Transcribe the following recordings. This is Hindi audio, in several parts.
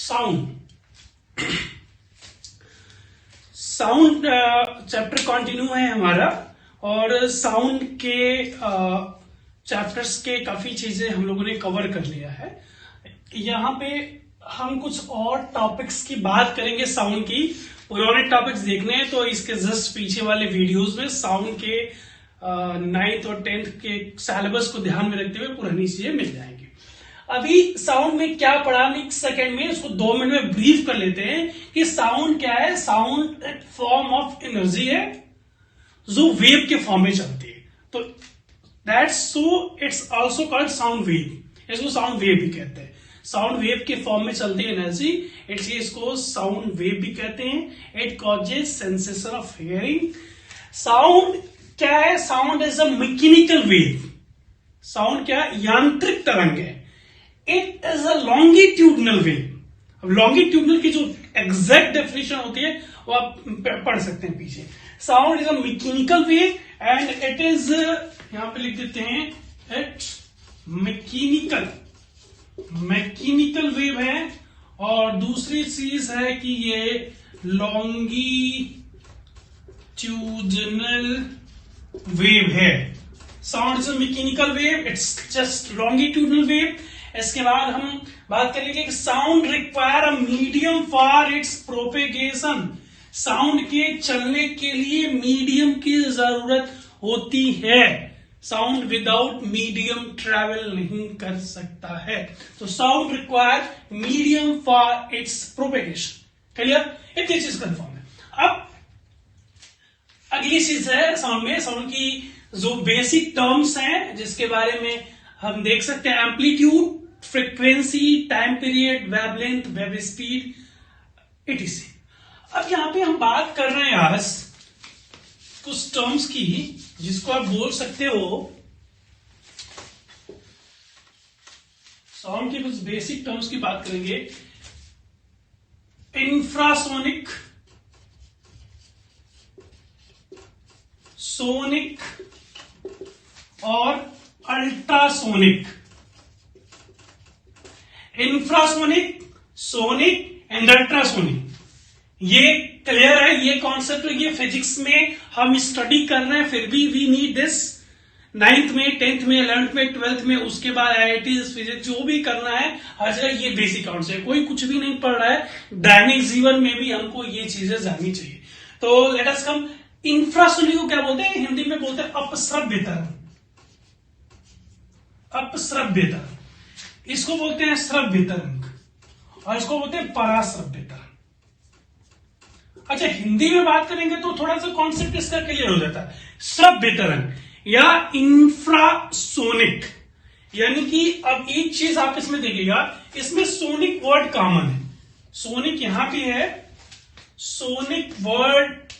साउंड साउंड चैप्टर कंटिन्यू है हमारा, और साउंड के चैप्टर्स के काफी चीजें हम लोगों ने कवर कर लिया है। यहाँ पे हम कुछ और टॉपिक्स की बात करेंगे साउंड की। पुराने टॉपिक्स देखने हैं तो इसके जस्ट पीछे वाले वीडियोस में साउंड के 9th और 10th के सिलेबस को ध्यान में रखते हुए पुरानी चीजें मिल जाएंगी। अभी साउंड में क्या पढ़ा, एक सेकेंड में उसको 2 मिनट में ब्रीफ कर लेते हैं कि साउंड क्या है। साउंड एक फॉर्म ऑफ एनर्जी है जो वेव के फॉर्म में चलती है, तो that's so it's also called sound wave. इसको साउंड वेव भी कहते हैं। साउंड वेव के फॉर्म में चलती है एनर्जी, इसलिए इसको साउंड वेव भी कहते हैं। It causes sensation of hearing. Sound क्या है? Sound is a mechanical wave. Sound क्या है? यांत्रिक तरंग है। It is a longitudinal wave. अब लॉन्गिट्यूडनल की जो एग्जैक्ट डेफिनेशन होती है वो आप पढ़ सकते हैं पीछे। Sound is a mechanical wave and it is, यहां पे लिख देते हैं, इट्स मैकेनिकल वेव है। और दूसरी चीज है कि ये लॉन्गिट्यूडनल वेव है। Sound is a mechanical wave, it's just longitudinal wave. इसके बाद हम बात करेंगे कि sound require a medium for its propagation. Sound के चलने के लिए मीडियम की जरूरत होती है। साउंड विदाउट मीडियम ट्रेवल नहीं कर सकता है, तो sound require medium for its propagation. Clear? इतनी चीज कंफर्म है। अब अगली चीज है साउंड में, साउंड की जो बेसिक टर्म्स हैं जिसके बारे में हम देख सकते हैं। Amplitude, frequency, time period, wavelength, wave speed, etc। अब यहां पे हम बात कर रहे हैं आज कुछ टर्म्स की जिसको आप बोल सकते हो, साउंड की कुछ बेसिक टर्म्स की बात करेंगे। इंफ्रासोनिक, सोनिक और ultrasonic. Infrasonic, sonic and ultrasonic, ये क्लियर है? ये कॉन्सेप्ट, ये फिजिक्स में हम स्टडी कर रहे हैं, फिर भी वी नीड दिस। 9th में, 10th में, 11th में, 12th में, उसके बाद IIT फिजिक्स जो भी करना है हर जगह ये बेसिक कॉन्सेप्ट है। कोई कुछ भी नहीं पढ़ रहा है, दैनिक जीवन में भी हमको ये चीजें जाननी चाहिए। तो लेट अस कम। इंफ्रासोनिक को क्या बोलते हैं? हिंदी में बोलते हैं अपश्रव्य तरंग। अपश्रव्य तरंग, इसको बोलते हैं श्रव्य तरंग, और इसको बोलते हैं पराश्रव्य तरंग। अच्छा, हिंदी में बात करेंगे तो थोड़ा सा कॉन्सेप्ट इसका क्लियर हो जाता है। श्रव्य तरंग या इंफ्रासोनिक, यानी कि अब एक चीज आप इसमें देखिएगा, इसमें सोनिक वर्ड कॉमन है। सोनिक यहां भी है, सोनिक वर्ड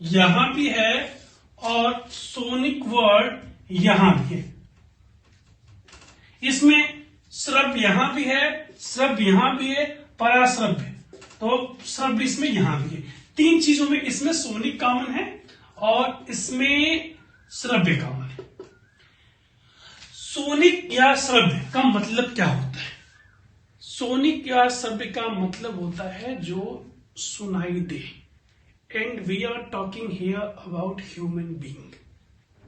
यहां भी है, और सोनिक वर्ड यहां भी है। इसमें श्रव्य यहां भी है, श्रव्य यहां भी है, पराश्रव्य, तो श्रव्य इसमें यहां भी है। 3 चीजों में इसमें सोनिक कॉमन है और इसमें श्रव्य कॉमन है। सोनिक या श्रव्य का मतलब क्या होता है? सोनिक या श्रव्य का मतलब होता है जो सुनाई दे। And we are talking here about human being.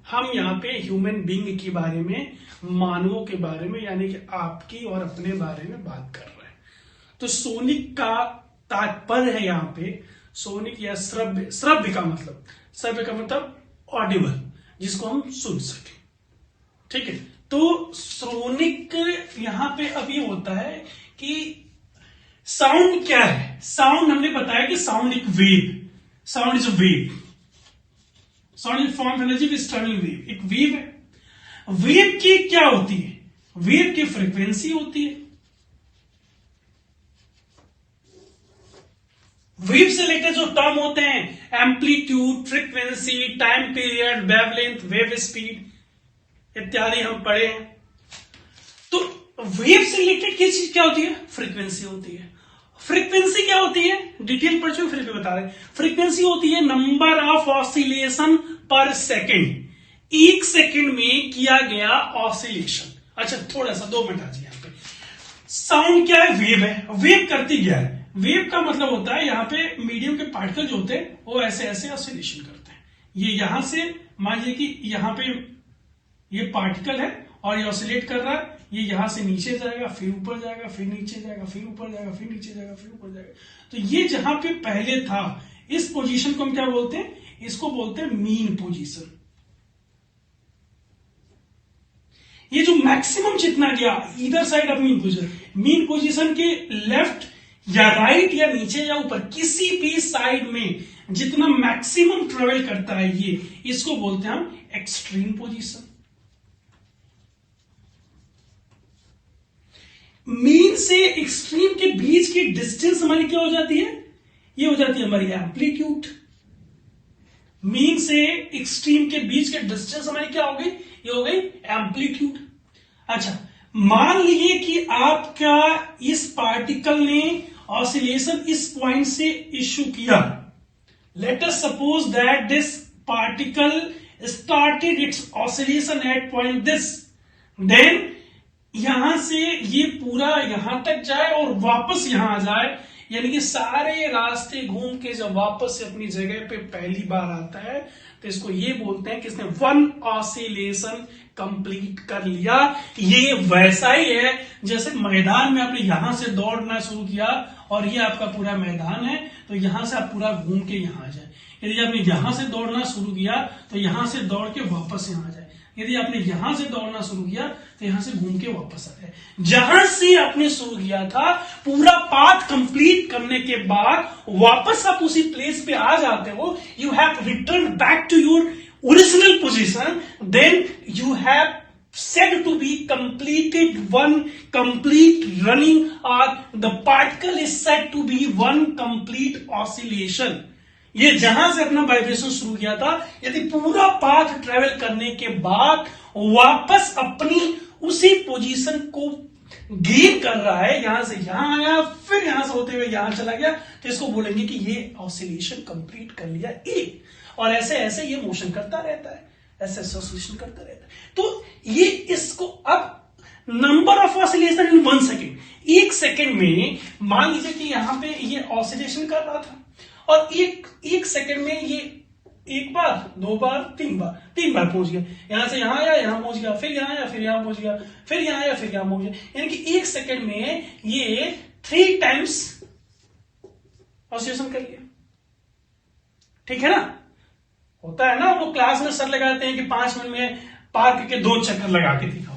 हम यहाँ पे ह्यूमन बीइंग के बारे में, मानवों के बारे में, यानी कि आपकी और अपने बारे में बात कर रहे हैं। तो सोनिक का तात्पर्य है यहाँ पे सोनिक या श्रव्य। श्रव्य का मतलब ऑडिबल, जिसको हम सुन सके। ठीक है, तो सोनिक यहां पे अभी होता है कि साउंड क्या है? साउंड हमने बताया कि साउंड एक wave, sound is a wave, sound is form of energy which travelling wave. एक वेव है। वेव की क्या होती है? वेव की फ्रीक्वेंसी होती है। वेव से रिलेटेड जो टर्म होते हैं, amplitude, frequency, time period, wavelength, wave speed इत्यादि हम पढ़े हैं। तो वेव से रिलेटेड क्या चीज क्या होती है? फ्रीक्वेंसी होती है। फ्रीक्वेंसी क्या होती है? डिटेल पढ़ चुके, फिर भी बता रहे। फ्रीक्वेंसी होती है नंबर ऑफ ऑसिलेशन पर सेकेंड। 1 सेकेंड में किया गया ऑसिलेशन। अच्छा, थोड़ा सा 2 मिनट आ जाइए यहाँ पे। साउंड क्या है? वेव है। वेव करती क्या है? वेव का मतलब होता है यहाँ पे मीडियम के पार्टिकल जो होते हैं वो ऐसे ऐसे ऑसिलेशन करते हैं। ये यहां से मान लीजिए कि यहाँ पे ये पार्टिकल है और ये ऑसिलेट कर रहा है, ये यहां से नीचे जाएगा, फिर ऊपर जाएगा, फिर नीचे जाएगा, फिर ऊपर जाएगा, फिर नीचे जाएगा, फिर ऊपर जाएगा। तो ये जहां पे पहले था, इस पोजीशन को हम क्या बोलते हैं? इसको बोलते हैं मीन पोजीशन। ये जो मैक्सिमम जितना गया इधर साइड ऑफ मीन पोजीशन के लेफ्ट या राइट या नीचे या ऊपर किसी भी साइड में जितना मैक्सिमम ट्रेवल करता है, ये इसको बोलते हैं हम एक्सट्रीम पोजीशन। मीन से एक्सट्रीम के बीच की डिस्टेंस हमारी क्या हो जाती है? ये हो जाती है हमारी एम्पलीट्यूड। मीन से एक्सट्रीम के बीच के डिस्टेंस हमारी क्या हो गई? ये हो गई एम्पलीट्यूड। अच्छा, मान लीजिए कि आपका इस पार्टिकल ने ऑसिलेशन इस पॉइंट से इश्यू किया। Let us suppose that this particle started its oscillation at point this, then यहां से ये पूरा यहां तक जाए और वापस यहां आ जाए, यानी कि सारे रास्ते घूम के जब वापस से अपनी जगह पे पहली बार आता है, तो इसको ये बोलते हैं कि इसने वन ऑसिलेशन कंप्लीट कर लिया। ये वैसा ही है जैसे मैदान में आपने यहां से दौड़ना शुरू किया और ये आपका पूरा मैदान है, तो यहां से आप पूरा घूम के यहां आ जाए। यदि आपने यहां से दौड़ना शुरू किया तो यहां से दौड़ के वापस यहां आ जाए। यदि आपने यहां से दौड़ना शुरू किया तो यहां से घूम के वापस आ जाए। जहां से आपने शुरू किया था पूरा पाथ कंप्लीट करने के बाद वापस आप उसी प्लेस पे आ जाते हो। You have return back to your original position, then you have said to be completed one complete running, or the particle is said to be one complete oscillation. ये जहां से अपना वाइब्रेशन शुरू किया था, यदि पूरा पाथ ट्रेवल करने के बाद वापस अपनी उसी पोजीशन को गेन कर रहा है, यहां से यहां आया फिर यहां से होते हुए यहां चला गया, तो इसको बोलेंगे कि ये ऑसिलेशन कंप्लीट कर लिया ए। और ऐसे ऐसे ये मोशन करता रहता है, ऐसे ऐसे ऑसिलेशन करता रहता है। तो ये इसको अब number of oscillation in 1 second, 1 second में मान लीजिए कि यहां पे ये ऑसिलेशन कर रहा था और एक सेकेंड में ये 1 बार 2 बार 3 बार पहुंच गया। यहां से यहां आया, यहां पहुंच गया, फिर यहां आया, फिर यहां पहुंच गया, फिर यहां आया, फिर यहां पहुंच गया। यानी कि 1 सेकेंड में ये 3 टाइम्स ऑसिलेशन कर लिया। ठीक है ना? होता है ना, वो क्लास में सर लगाते हैं कि 5 मिनट में पार्क के 2 चक्कर लगा के दिखाओ,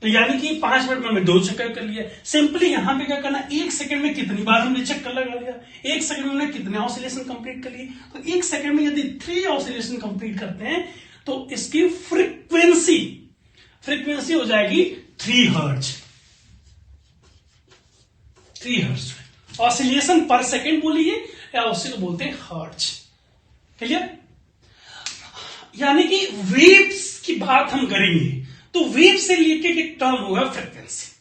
तो यानी कि 5 मिनट में हमने 2 चक्कर कर लिया। सिंपली यहां पे क्या करना, 1 सेकंड में कितनी बार हमने चक्कर लगा लिया, 1 सेकंड में हमने कितने ऑसिलेशन कंप्लीट कर लिए। तो 1 सेकंड में यदि 3 ऑसिलेशन कंप्लीट करते हैं तो इसकी फ्रीक्वेंसी हो जाएगी 3 हर्ट्ज। 3 हर्ट्ज ऑसिलेशन पर सेकेंड बोलिए या उसी को बोलते हैं हर्ट्ज। क्लियर? यानी कि वेव्स की बात हम करेंगे तो वेव से रिलेटेड एक टर्म होगा फ्रीक्वेंसी।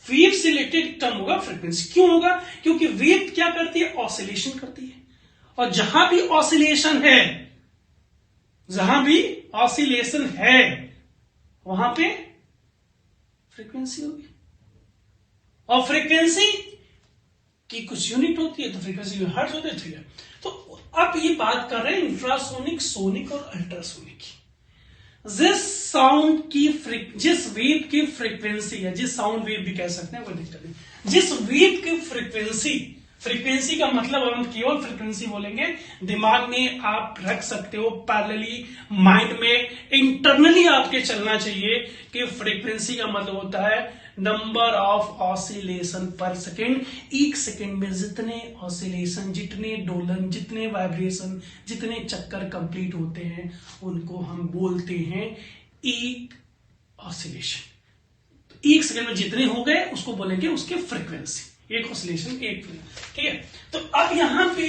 वेव से रिलेटेड एक टर्म होगा फ्रीक्वेंसी। क्यों होगा? क्योंकि वेव क्या करती है? ऑसिलेशन करती है, और जहां भी ऑसिलेशन है वहां पे फ्रीक्वेंसी होगी। और फ्रीक्वेंसी की कुछ यूनिट होती है, तो फ्रीक्वेंसी में हर्ट्ज होते हैं। तो अब ये बात कर रहे हैं इंफ्रासोनिक, सोनिक और अल्ट्रासोनिक की। जिस वेव की फ्रीक्वेंसी है, जिस साउंड वेव भी कह सकते हैं, कोई दिक्कत नहीं, जिस वेव की फ्रीक्वेंसी का मतलब हम केवल फ्रीक्वेंसी बोलेंगे, दिमाग में आप रख सकते हो, पैरेलली माइंड में इंटरनली आपके चलना चाहिए कि फ्रीक्वेंसी का मतलब होता है नंबर ऑफ ऑसिलेशन पर सेकेंड। 1 सेकेंड में जितने ऑसिलेशन, जितने डोलन, जितने वाइब्रेशन, जितने चक्कर कंप्लीट होते हैं उनको हम बोलते हैं एक ऑसिलेशन। तो 1 सेकेंड में जितने हो गए उसको बोलेंगे उसके फ्रीक्वेंसी। एक ऑसिलेशन, एक फ्रीक्वेंसी। ठीक है? तो अब यहां पे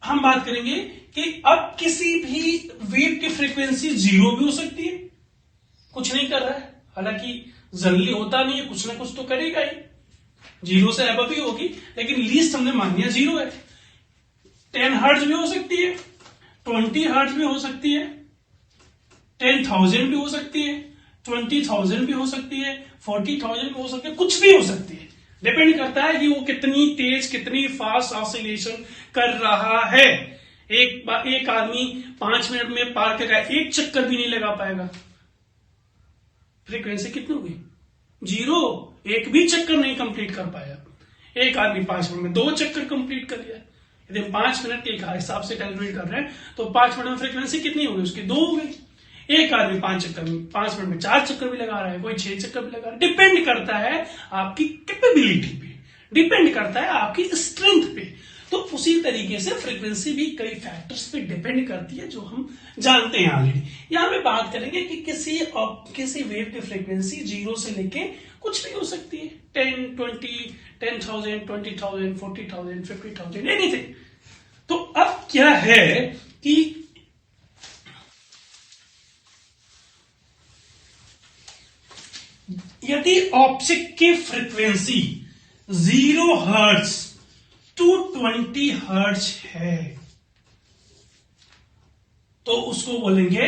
हम बात करेंगे कि अब किसी भी वेव की फ्रीक्वेंसी 0 भी हो सकती है, कुछ नहीं कर रहा है, हालांकि जनरली होता नहीं है, कुछ ना कुछ तो करेगा ही, 0 से अबव ही होगी, लेकिन लीस्ट हमने मान लिया 0 है। 10 हर्ट्ज भी हो सकती है, 20 हर्ट्ज भी हो सकती है, 10,000 भी हो सकती है, 20,000 भी हो सकती है, 40,000 भी हो सकती है, कुछ भी हो सकती है। डिपेंड करता है कि वो कितनी तेज, कितनी फास्ट ऑसिलेशन कर रहा है। एक आदमी 5 मिनट में पार्क का एक चक्कर भी नहीं लगा पाएगा। फ्रीक्वेंसी कितनी होगी? 0, एक भी चक्कर नहीं कंप्लीट कर पाया। एक आदमी 5 मिनट में 2 चक्कर कंप्लीट कर लिया। यदि हम 5 मिनट के हिसाब से कैलकुलेट कर रहे हैं तो 5 मिनट में फ्रीक्वेंसी कितनी होगी? उसकी 2 हो गई। एक आदमी 5 मिनट में 4 चक्कर भी लगा रहा है, कोई 6 चक्कर भी लगा रहा है। डिपेंड करता है आपकी कैपेबिलिटी पे, डिपेंड करता है आपकी स्ट्रेंथ पे। तो उसी तरीके से फ्रीक्वेंसी भी कई फैक्टर्स पे डिपेंड करती है जो हम जानते हैं ऑलरेडी। यहां पे बात करेंगे कि किसी वेव की फ्रीक्वेंसी 0 से लेके कुछ भी हो सकती है, 10, 20, 10,000, 20,000, 40,000, 50,000, एनीथिंग। तो अब क्या है कि यदि ऑब्जेक्ट की फ्रीक्वेंसी 0 हर्ट्ज टू 20 हर्ट्ज है तो उसको बोलेंगे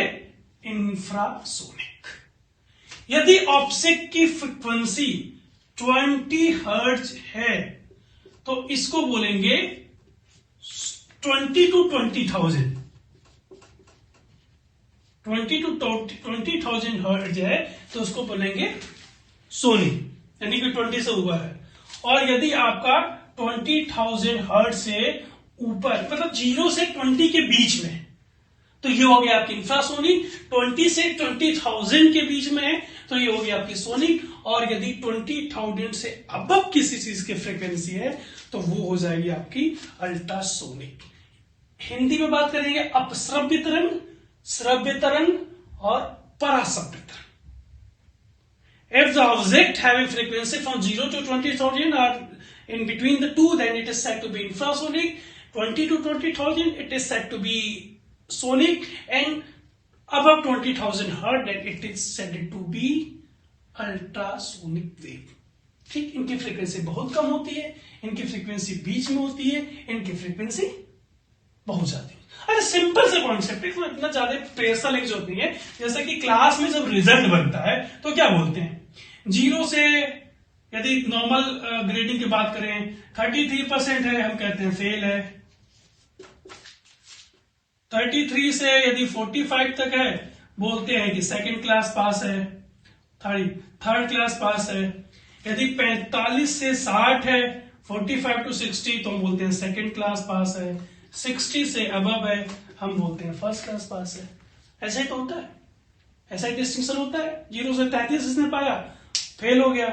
इंफ्रासोनिक। यदि ऑब्जेक्ट की फ्रीक्वेंसी 20 हर्ट्ज है तो इसको बोलेंगे 20 to 20,000। 20 to 20,000 हर्ट्ज है तो उसको बोलेंगे सोनिक, यानी कि 20 से ऊपर है। और यदि आपका 20,000 हर्ट्ज से ऊपर, मतलब 0 से 20 के बीच में, तो ये हो गया आपकी इंफ्रासोनिक। 20 से 20,000 के बीच में है तो ये हो गया आपकी सोनिक। और यदि 20,000 से अबव किसी चीज की फ्रीक्वेंसी है तो वो हो जाएगी आपकी अल्ट्रासोनिक। हिंदी में बात करेंगे अपश्रव्य तरंग, श्रव्य तरंग और पराश्रव्य तरंग। If the object have a frequency from 0 to 20,000 or in between the two, then it is said to be infrasonic. 20 to 20,000, it is said to be sonic, and above 20,000 hertz, then it is said to be ultrasonic wave. ठीक, इनकी फ्रीक्वेंसी बहुत कम होती है, इनकी फ्रीक्वेंसी बीच में होती है, इनकी फ्रीक्वेंसी बहुत ज्यादा। अरे सिंपल से कॉन्सेप्ट है, इतना ज्यादा प्रेशर लेके जरूरत नहीं है। जैसे कि क्लास में जब रिजल्ट बनता है तो क्या बोलते हैं, 0 से यदि नॉर्मल ग्रेडिंग की बात करें 33% है, हम कहते हैं फेल है। 33 से यदि 45 तक है बोलते हैं कि सेकंड क्लास पास है, थर्ड क्लास पास है। यदि 45 से 60 है, 45 to 60, तो हम बोलते हैं सेकंड क्लास पास है। 60 से अबव है, हम बोलते हैं फर्स्ट क्लास पास है। ऐसा ही तो होता है, ऐसा ही डिस्टिंक्शन होता है। 0 से 33 इसने पाया, फेल हो गया।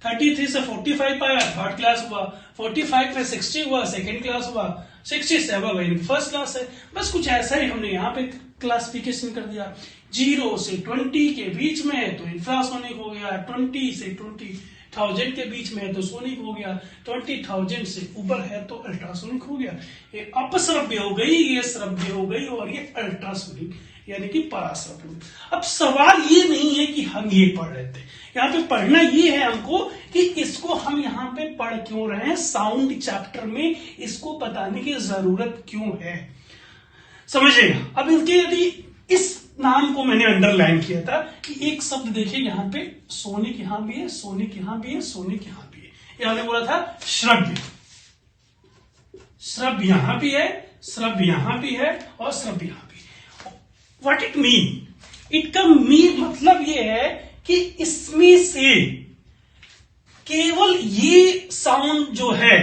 33 से 45 पाया, थर्ड क्लास हुआ। 45 में 60 हुआ, सेकंड क्लास हुआ। 60 से अबव है, फर्स्ट क्लास है। बस कुछ ऐसा ही हमने यहाँ पे क्लासिफिकेशन कर दिया। 0 से 20 के बीच में है तो इंफ्रासोनिक हो गया, 20 से 20,000 के बीच में है तो सोनिक हो गया, 20,000 से ऊपर है तो अल्ट्रासोनिक हो गया। ये अपश्रव्य हो गई, ये श्रव्य हो गई, और ये अल्ट्रासोनिक यानी कि पराश्रव्य। अब सवाल ये नहीं है कि हम ये पढ़ रहे थे, यहाँ पे पढ़ना ये है हमको कि इसको हम यहाँ पे पढ़ क्यों रहे हैं, साउंड चैप्टर में इसको बताने की जरूरत क्यों है, समझिएगा। अब इनके यदि इस नाम को मैंने अंडरलाइन किया था कि एक शब्द देखिए यहाँ पे सोनिक यहां भी है, सोनिक यहां भी है, सोनिक यहां भी है। यहां ने बोला था श्रव्य, श्रव्य यहां भी है, श्रव्य यहां भी है और श्रव्य यहां भी है। व्हाट इट मीन, इनका मीन मतलब ये है कि इसमें से केवल ये साउंड जो है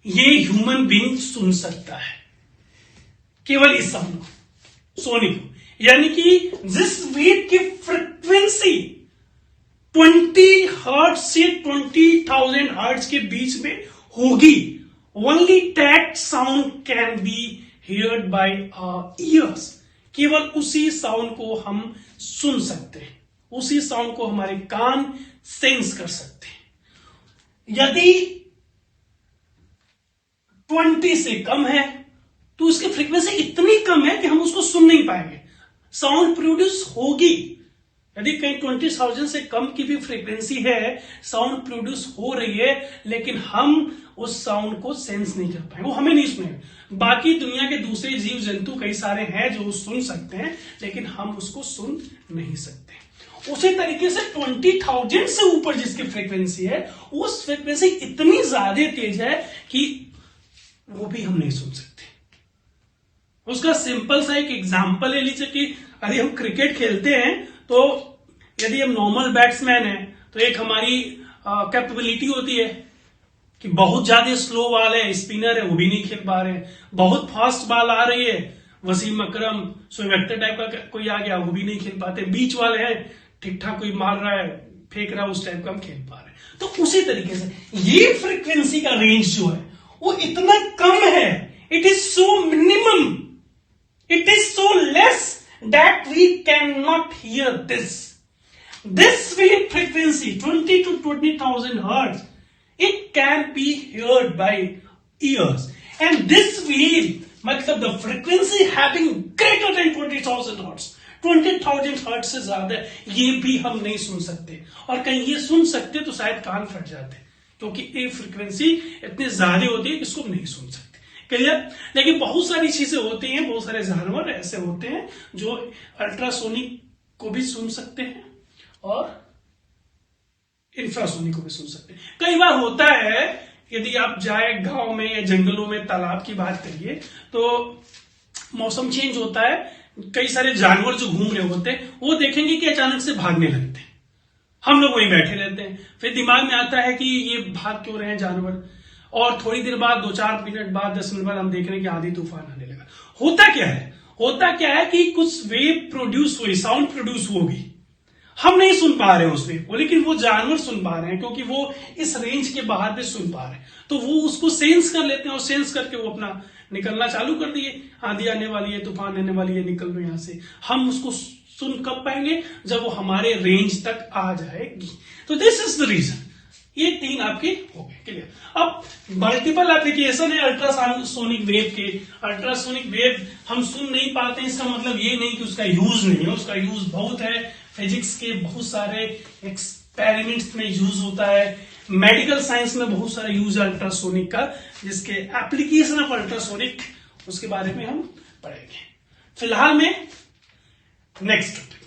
ये ह्यूमन बीइंग सुन सकता है, केवल इस साउंड को, सोनिक को। यानी कि जिस वेव की फ्रीक्वेंसी 20 हर्ट्ज से 20,000 हर्ट्ज के बीच में होगी, only that sound can be heard by our ears. केवल उसी साउंड को हम सुन सकते हैं, उसी साउंड को हमारे कान सेंस कर सकते हैं। यदि 20 से कम है तो उसकी फ्रीक्वेंसी इतनी कम है कि हम उसको सुन नहीं पाएंगे, साउंड प्रोड्यूस होगी। यदि कहीं 20,000 से कम की भी फ्रीक्वेंसी है, साउंड प्रोड्यूस हो रही है, लेकिन हम उस साउंड को सेंस नहीं कर पाएंगे, वो हमें नहीं सुनेंगे। बाकी दुनिया के दूसरे जीव जंतु कई सारे हैं जो सुन सकते हैं, लेकिन हम उसको सुन नहीं सकते। उसी तरीके से 20,000 से ऊपर जिसकी फ्रीक्वेंसी है, उस फ्रीक्वेंसी इतनी ज्यादा तेज है कि वो भी हम नहीं सुन सकते। उसका सिंपल सा एक एग्जांपल ले लीजिए कि यदि हम क्रिकेट खेलते हैं तो यदि हम नॉर्मल बैट्समैन हैं तो एक हमारी कैपेबिलिटी होती है कि बहुत ज्यादा स्लो बॉल है, स्पिनर है, वो भी नहीं खेल पा रहे हैं। बहुत फास्ट बॉल आ रही है, वसीम अकरम शोएब अख्तर टाइप का कोई आ गया, वो भी नहीं खेल पाते। बीच वाले हैं, ठीक ठाक कोई मार रहा है, फेंक रहा है, उस टाइप का हम खेल पा रहे हैं। तो उसी तरीके से ये फ्रीक्वेंसी का रेंज जो है वो इतना कम है, it is so minimum, it is so less that we can not hear this. This wave frequency 20 to 20,000 hertz, it can be heard by ears, and this wave मतलब the frequency having greater than 20,000 hertz, 20,000 hertz से ज्यादा ये भी हम नहीं सुन सकते, और कहीं ये सुन सकते तो शायद कान फट जाते, क्योंकि ये फ्रीक्वेंसी इतनी ज्यादा होती है कि इसको नहीं सुन सकते। क्लियर? लेकिन बहुत सारी चीजें होती हैं, बहुत सारे जानवर ऐसे होते हैं जो अल्ट्रासोनिक को भी सुन सकते हैं और इंफ्रासोनिक को भी सुन सकते हैं। कई बार होता है, यदि आप जाए गांव में या जंगलों में, तालाब की बात करिए, तो मौसम चेंज होता है, कई सारे जानवर जो घूम रहे होते हैं वो देखेंगे कि अचानक से भागने लगते हैं। हम लोग वहीं बैठे रहते हैं, फिर दिमाग में आता है कि ये भाग क्यों रहे हैं जानवर, और थोड़ी देर बाद 2-4 मिनट बाद 10 मिनट बाद हम देख रहे हैं कि आंधी तूफान आने लगा। होता क्या है कि कुछ वेव प्रोड्यूस हुई, साउंड प्रोड्यूस होगी, हम नहीं सुन पा रहे हैं उस वेव को, लेकिन वो जानवर सुन पा रहे हैं, क्योंकि वो इस रेंज के बाहर भी सुन पा रहे हैं। तो वो उसको सेंस कर लेते हैं, और सेंस करके वो अपना निकलना चालू कर दिए, आंधी आने वाली है, तूफान आने वाली है, निकल लो यहां से। हम उसको सुन कब पाएंगे? जब वो हमारे रेंज तक आ जाएगी। तो दिस इज द रीजन। ये 3 आपके हो गए। क्लियर? अब मल्टीपल एप्लीकेशन है अल्ट्रासोनिक वेव के। अल्ट्रासोनिक वेव हम सुन नहीं पाते, इसका मतलब ये नहीं कि उसका यूज नहीं है, उसका यूज बहुत है। फिजिक्स के बहुत सारे एक्सपेरिमेंट्स में यूज होता है, मेडिकल साइंस में बहुत सारा यूज है अल्ट्रासोनिक का, जिसके एप्लीकेशन ऑफ अल्ट्रासोनिक उसके बारे में हम पढ़ेंगे। फिलहाल में नेक्स्ट